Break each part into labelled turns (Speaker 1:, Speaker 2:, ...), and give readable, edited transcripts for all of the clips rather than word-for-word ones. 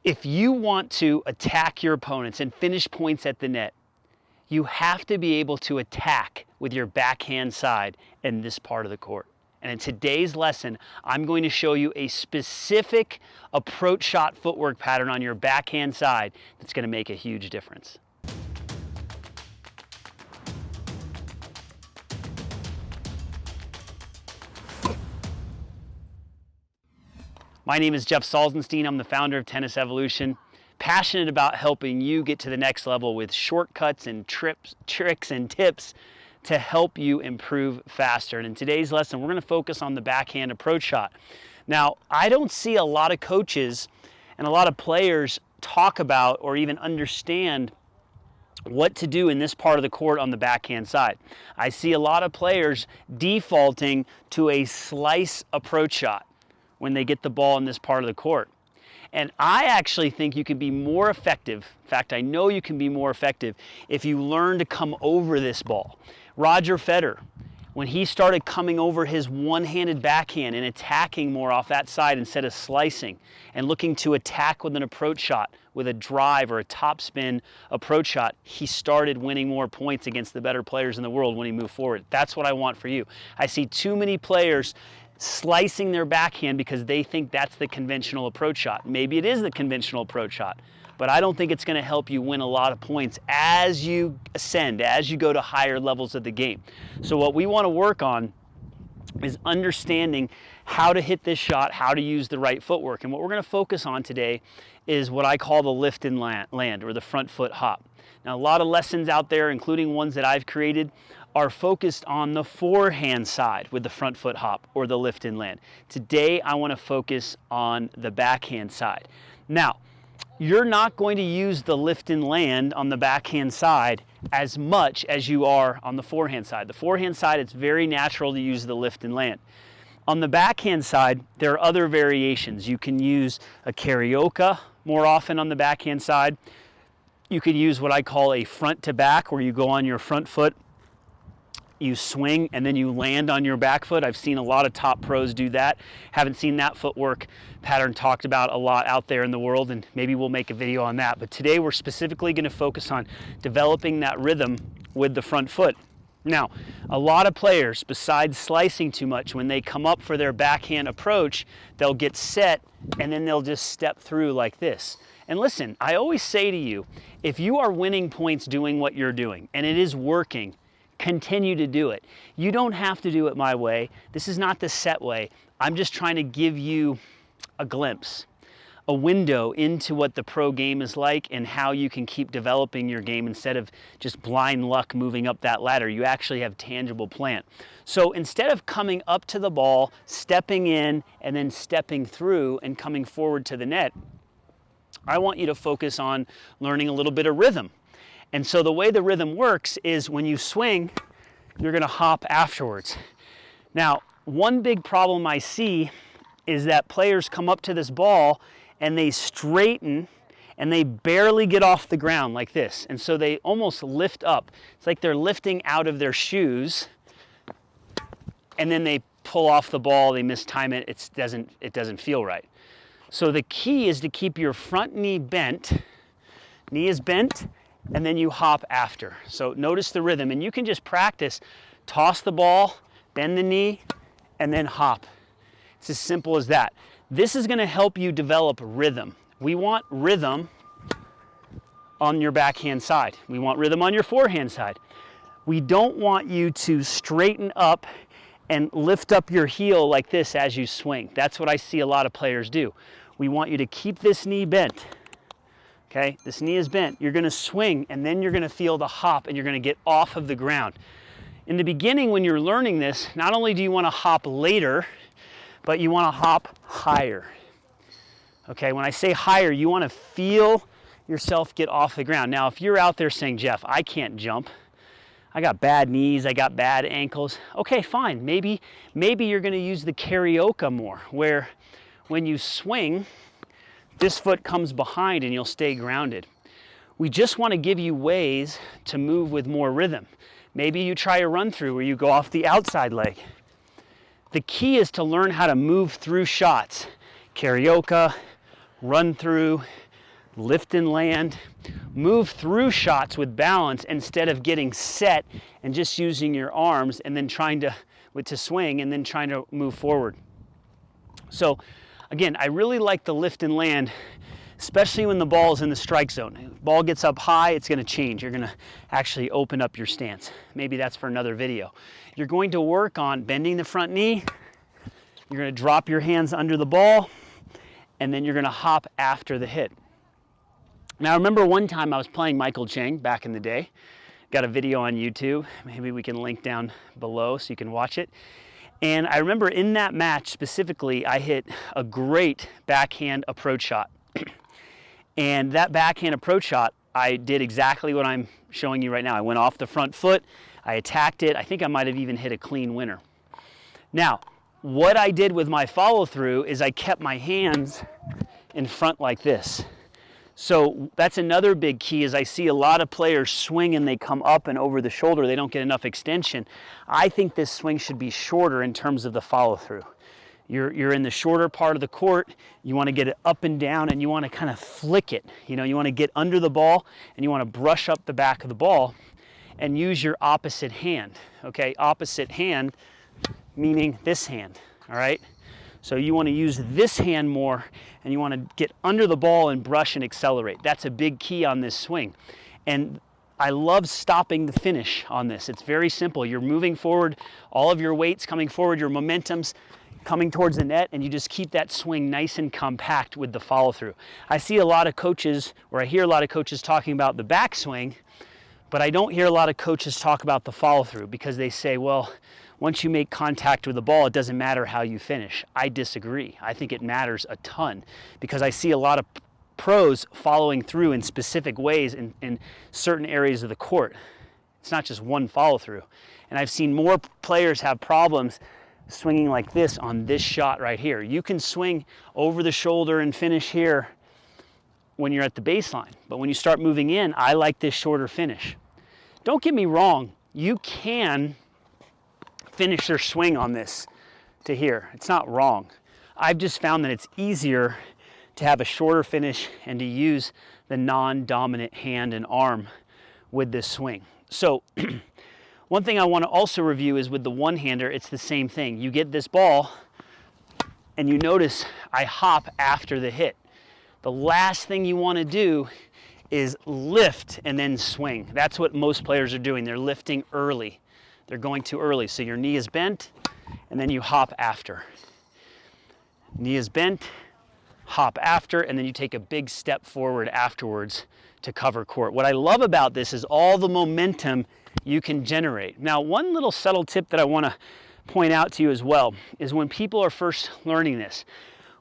Speaker 1: If you want to attack your opponents and finish points at the net, you have to be able to attack with your backhand side in this part of the court. And in today's lesson, I'm going to show you a specific approach shot footwork pattern on your backhand side that's going to make a huge difference. My name is Jeff Salzenstein. I'm the founder of Tennis Evolution, passionate about helping you get to the next level with shortcuts and tricks and tips to help you improve faster. And in today's lesson, we're going to focus on the backhand approach shot. Now, I don't see a lot of coaches and a lot of players talk about or even understand what to do in this part of the court on the backhand side. I see a lot of players defaulting to a slice approach shot when they get the ball in this part of the court. And I actually think you can be more effective. In fact, I know you can be more effective if you learn to come over this ball. Roger Federer, when he started coming over his one-handed backhand and attacking more off that side instead of slicing and looking to attack with an approach shot, with a drive or a topspin approach shot, he started winning more points against the better players in the world when he moved forward. That's what I want for you. I see too many players slicing their backhand because they think that's the conventional approach shot. Maybe it is the conventional approach shot, but I don't think it's going to help you win a lot of points as you ascend, as you go to higher levels of the game. So what we want to work on is understanding how to hit this shot, how to use the right footwork. And what we're going to focus on today is what I call the lift and land, or the front foot hop. Now, a lot of lessons out there, including ones that I've created, are focused on the forehand side with the front foot hop or the lift and land. Today, I want to focus on the backhand side. Now, you're not going to use the lift and land on the backhand side as much as you are on the forehand side. The forehand side, it's very natural to use the lift and land. On the backhand side, there are other variations. You can use a karaoke more often on the backhand side. You could use what I call a front to back, where you go on your front foot, you swing, and then you land on your back foot. I've seen a lot of top pros do that. Haven't seen that footwork pattern talked about a lot out there in the world, and maybe we'll make a video on that. But today we're specifically going to focus on developing that rhythm with the front foot. Now, a lot of players, besides slicing too much, when they come up for their backhand approach, they'll get set and then they'll just step through like this. And listen, I always say to you, if you are winning points doing what you're doing, and it is working, continue to do it. You don't have to do it my way. This is not the set way. I'm just trying to give you a glimpse, a window into what the pro game is like and how you can keep developing your game instead of just blind luck moving up that ladder. You actually have tangible plan. So instead of coming up to the ball, stepping in, and then stepping through and coming forward to the net, I want you to focus on learning a little bit of rhythm. And so the way the rhythm works is when you swing, you're going to hop afterwards. Now, one big problem I see is that players come up to this ball and they straighten and they barely get off the ground like this. And so they almost lift up. It's like they're lifting out of their shoes, and then they pull off the ball, they mistime it, it doesn't feel right. So the key is to keep your front knee bent. Knee is bent, and then you hop after. So notice the rhythm, and you can just practice. Toss the ball, bend the knee, and then hop. It's as simple as that. This is going to help you develop rhythm. We want rhythm on your backhand side. We want rhythm on your forehand side. We don't want you to straighten up and lift up your heel like this as you swing. That's what I see a lot of players do. We want you to keep this knee bent. Okay, this knee is bent. You're going to swing, and then you're going to feel the hop, and you're going to get off of the ground. In the beginning, when you're learning this, not only do you want to hop later, but you want to hop higher. Okay, when I say higher, you want to feel yourself get off the ground. Now, if you're out there saying, Jeff, I can't jump, I got bad knees, I got bad ankles, okay, fine. Maybe you're going to use the karaoke more, where when you swing, this foot comes behind and you'll stay grounded. We just want to give you ways to move with more rhythm. Maybe you try a run through where you go off the outside leg. The key is to learn how to move through shots. Karaoke, run through, lift and land, move through shots with balance instead of getting set and just using your arms and then trying to swing and then trying to move forward. So again, I really like the lift and land, especially when the ball is in the strike zone. Ball gets up high, it's going to change. You're going to actually open up your stance. Maybe that's for another video. You're going to work on bending the front knee. You're going to drop your hands under the ball, and then you're going to hop after the hit. Now, I remember one time I was playing Michael Chang back in the day. Got a video on YouTube. Maybe we can link down below so you can watch it. And I remember in that match specifically, I hit a great backhand approach shot. And that backhand approach shot, I did exactly what I'm showing you right now. I went off the front foot, I attacked it. I think I might have even hit a clean winner. Now, what I did with my follow through is I kept my hands in front like this. So that's another big key, is I see a lot of players swing and they come up and over the shoulder. They don't get enough extension. I think this swing should be shorter in terms of the follow through. You're in the shorter part of the court. You want to get it up and down, and you want to kind of flick it. You know, you want to get under the ball and you want to brush up the back of the ball and use your opposite hand. Okay, opposite hand meaning this hand. All right. So you want to use this hand more, and you want to get under the ball and brush and accelerate. That's a big key on this swing. And I love stopping the finish on this. It's very simple. You're moving forward, all of your weight's coming forward, your momentum's coming towards the net, and you just keep that swing nice and compact with the follow through. I see a lot of coaches, or I hear a lot of coaches talking about the backswing, but I don't hear a lot of coaches talk about the follow through, because they say, well, once you make contact with the ball, it doesn't matter how you finish. I disagree. I think it matters a ton, because I see a lot of pros following through in specific ways in certain areas of the court. It's not just one follow through. And I've seen more players have problems swinging like this on this shot right here. You can swing over the shoulder and finish here when you're at the baseline. But when you start moving in, I like this shorter finish. Don't get me wrong. You can finish their swing on this to here. It's not wrong. I've just found that it's easier to have a shorter finish and to use the non-dominant hand and arm with this swing. So one thing I want to also review is with the one-hander, it's the same thing. You get this ball and you notice I hop after the hit. The last thing you want to do is lift and then swing. That's what most players are doing. They're lifting early. They're going too early. So your knee is bent, and then you hop after. Knee is bent, hop after, and then you take a big step forward afterwards to cover court. What I love about this is all the momentum you can generate. Now, one little subtle tip that I want to point out to you as well is when people are first learning this,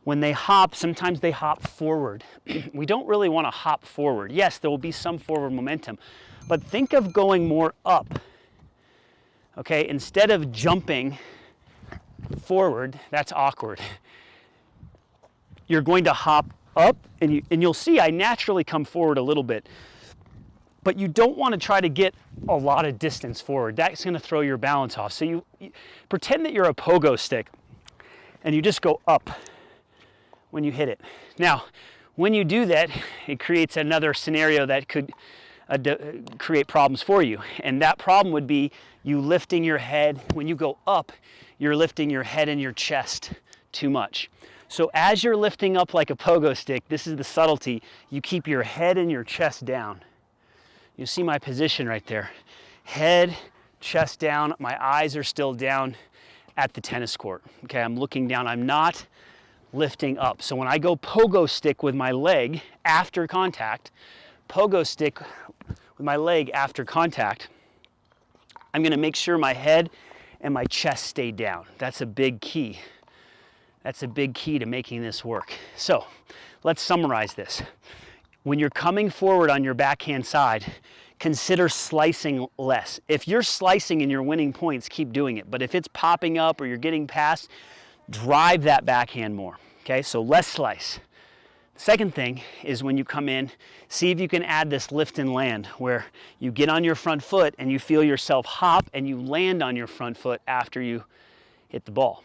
Speaker 1: when they hop, sometimes they hop forward. We don't really want to hop forward. Yes, there will be some forward momentum, but think of going more up. Okay, instead of jumping forward, that's awkward. You're going to hop up, and you'll see I naturally come forward a little bit. But you don't want to try to get a lot of distance forward. That's going to throw your balance off. So you pretend that you're a pogo stick, and you just go up when you hit it. Now, when you do that, it creates another scenario that could create problems for you. And that problem would be you lifting your head. When you go up, you're lifting your head and your chest too much. So as you're lifting up like a pogo stick, this is the subtlety. You keep your head and your chest down. You see my position right there. Head, chest down. My eyes are still down at the tennis court. Okay, I'm looking down. I'm not lifting up. So when I go pogo stick with my leg after contact, pogo stick with my leg after contact, I'm going to make sure my head and my chest stay down. That's a big key. That's a big key to making this work. So let's summarize this. When you're coming forward on your backhand side, consider slicing less. If you're slicing and you're winning points, keep doing it. But if it's popping up or you're getting past, drive that backhand more. Okay, so less slice. The second thing is when you come in, see if you can add this lift and land where you get on your front foot and you feel yourself hop and you land on your front foot after you hit the ball.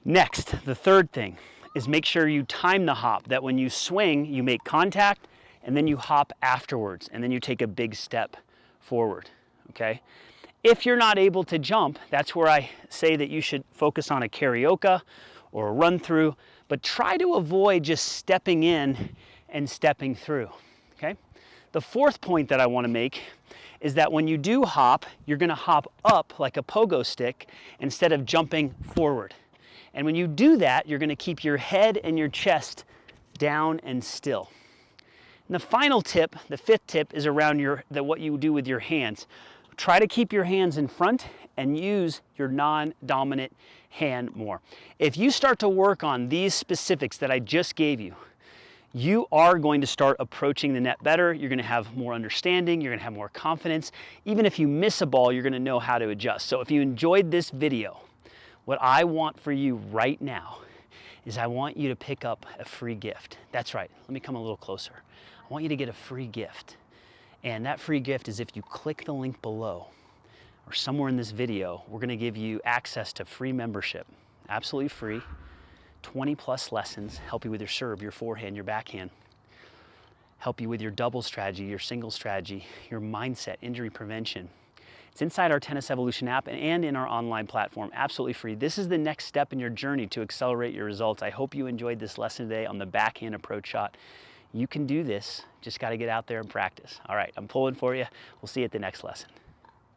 Speaker 1: Next, the third thing is make sure you time the hop, that when you swing, you make contact and then you hop afterwards, and then you take a big step forward, okay? If you're not able to jump, that's where I say that you should focus on a karaoke or a run through, but try to avoid just stepping in and stepping through, okay? The fourth point that I want to make is that when you do hop, you're going to hop up like a pogo stick instead of jumping forward. And when you do that, you're going to keep your head and your chest down and still. And the final tip, the fifth tip, is around what you do with your hands. Try to keep your hands in front and use your non-dominant hand more. If you start to work on these specifics that I just gave you, you are going to start approaching the net better. You're going to have more understanding. You're going to have more confidence. Even if you miss a ball, you're going to know how to adjust. So if you enjoyed this video, what I want for you right now is I want you to pick up a free gift. That's right. Let me come a little closer. I want you to get a free gift. And that free gift is if you click the link below or somewhere in this video, we're going to give you access to free membership. Absolutely free. 20+ lessons, help you with your serve, your forehand, your backhand, help you with your double strategy, your single strategy, your mindset, injury prevention. It's inside our Tennis Evolution app and in our online platform, absolutely free. This is the next step in your journey to accelerate your results. I hope you enjoyed this lesson today on the backhand approach shot. You can do this, just got to get out there and practice. All right, I'm pulling for you. We'll see you at the next lesson.